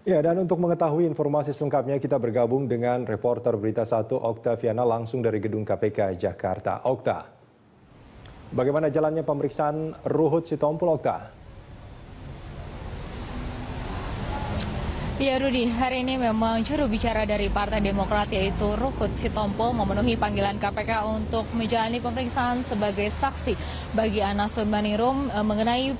Ya, dan untuk mengetahui informasi selengkapnya kita bergabung dengan reporter Berita 1 Oktaviana langsung dari Gedung KPK Jakarta. Okta, bagaimana jalannya pemeriksaan Ruhut Sitompul, Okta? Ya Rudi, hari ini memang juru bicara dari Partai Demokrat yaitu Ruhut Sitompul memenuhi panggilan KPK untuk menjalani pemeriksaan sebagai saksi bagi Anas Urbaningrum mengenai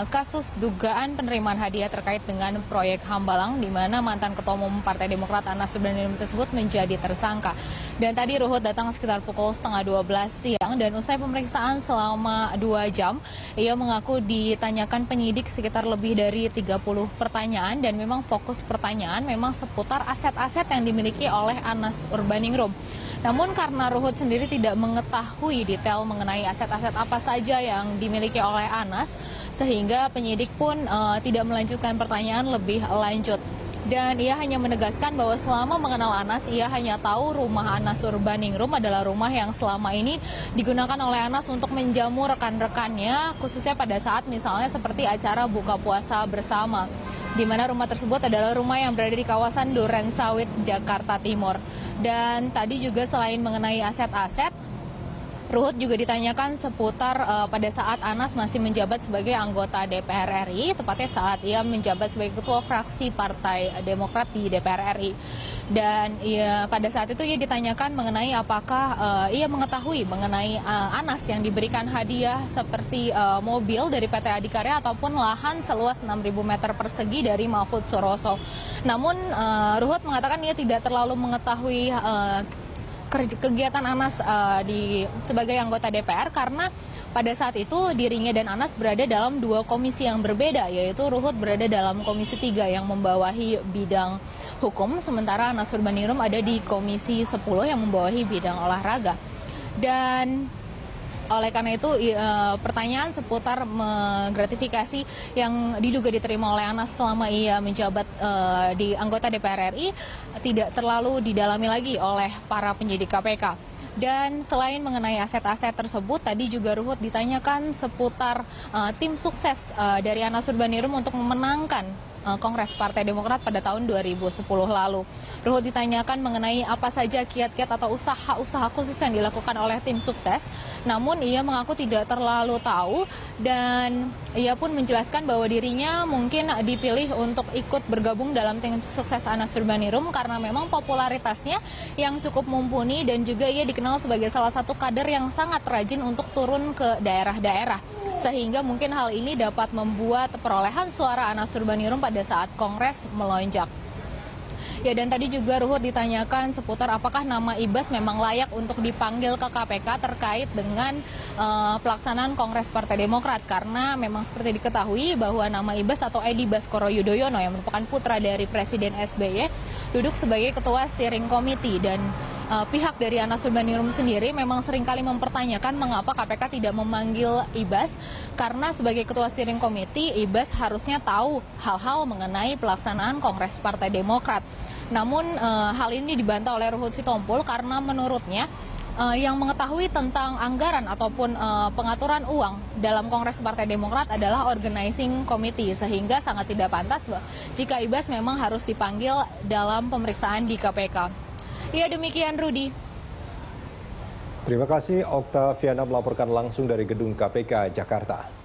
kasus dugaan penerimaan hadiah terkait dengan proyek Hambalang di mana mantan Ketua Umum Partai Demokrat Anas Urbaningrum tersebut menjadi tersangka. Dan tadi Ruhut datang sekitar pukul setengah 12 siang dan usai pemeriksaan selama 2 jam, ia mengaku ditanyakan penyidik sekitar lebih dari 30 pertanyaan dan memang fokus pertanyaan memang seputar aset-aset yang dimiliki oleh Anas Urbaningrum. Namun karena Ruhut sendiri tidak mengetahui detail mengenai aset-aset apa saja yang dimiliki oleh Anas, sehingga penyidik pun tidak melanjutkan pertanyaan lebih lanjut. Dan ia hanya menegaskan bahwa selama mengenal Anas, ia hanya tahu rumah Anas Urbaningrum adalah rumah yang selama ini digunakan oleh Anas untuk menjamu rekan-rekannya, khususnya pada saat misalnya seperti acara buka puasa bersama, di mana rumah tersebut adalah rumah yang berada di kawasan Durensawit, Jakarta Timur. Dan tadi juga selain mengenai aset-aset, Ruhut juga ditanyakan seputar pada saat Anas masih menjabat sebagai anggota DPR RI, tepatnya saat ia menjabat sebagai ketua fraksi Partai Demokrat di DPR RI. Dan pada saat itu ia ditanyakan mengenai apakah ia mengetahui mengenai Anas yang diberikan hadiah seperti mobil dari PT Adikarya ataupun lahan seluas 6.000 meter persegi dari Mahfud Suroso. Namun Ruhut mengatakan ia tidak terlalu mengetahui kegiatan Anas sebagai anggota DPR karena pada saat itu dirinya dan Anas berada dalam 2 komisi yang berbeda, yaitu Ruhut berada dalam komisi 3 yang membawahi bidang hukum, sementara Anas Urbaningrum ada di komisi 10 yang membawahi bidang olahraga. Dan oleh karena itu pertanyaan seputar gratifikasi yang diduga diterima oleh Anas selama ia menjabat di anggota DPR RI tidak terlalu didalami lagi oleh para penyidik KPK. Dan selain mengenai aset-aset tersebut, tadi juga Ruhut ditanyakan seputar tim sukses dari Anas Urbaningrum untuk memenangkan Kongres Partai Demokrat pada tahun 2010 lalu. Ruhut ditanyakan mengenai apa saja kiat-kiat atau usaha-usaha khusus yang dilakukan oleh tim sukses, namun ia mengaku tidak terlalu tahu dan ia pun menjelaskan bahwa dirinya mungkin dipilih untuk ikut bergabung dalam tim sukses Anas Urbaningrum karena memang popularitasnya yang cukup mumpuni dan juga ia dikenal sebagai salah satu kader yang sangat rajin untuk turun ke daerah-daerah. Sehingga mungkin hal ini dapat membuat perolehan suara Anas Urbaningrum pada saat Kongres melonjak. Ya, dan tadi juga Ruhut ditanyakan seputar apakah nama Ibas memang layak untuk dipanggil ke KPK terkait dengan pelaksanaan Kongres Partai Demokrat. Karena memang seperti diketahui bahwa nama Ibas atau Edi Baskoro Yudhoyono yang merupakan putra dari Presiden SBY duduk sebagai ketua steering committee dan pihak dari Anas Urbaningrum sendiri memang seringkali mempertanyakan mengapa KPK tidak memanggil Ibas karena sebagai ketua steering committee Ibas harusnya tahu hal-hal mengenai pelaksanaan Kongres Partai Demokrat. Namun hal ini dibantah oleh Ruhut Sitompul karena menurutnya yang mengetahui tentang anggaran ataupun pengaturan uang dalam Kongres Partai Demokrat adalah organizing committee, sehingga sangat tidak pantas jika Ibas memang harus dipanggil dalam pemeriksaan di KPK. Ya, demikian Rudi. Terima kasih Oktaviana melaporkan langsung dari Gedung KPK Jakarta.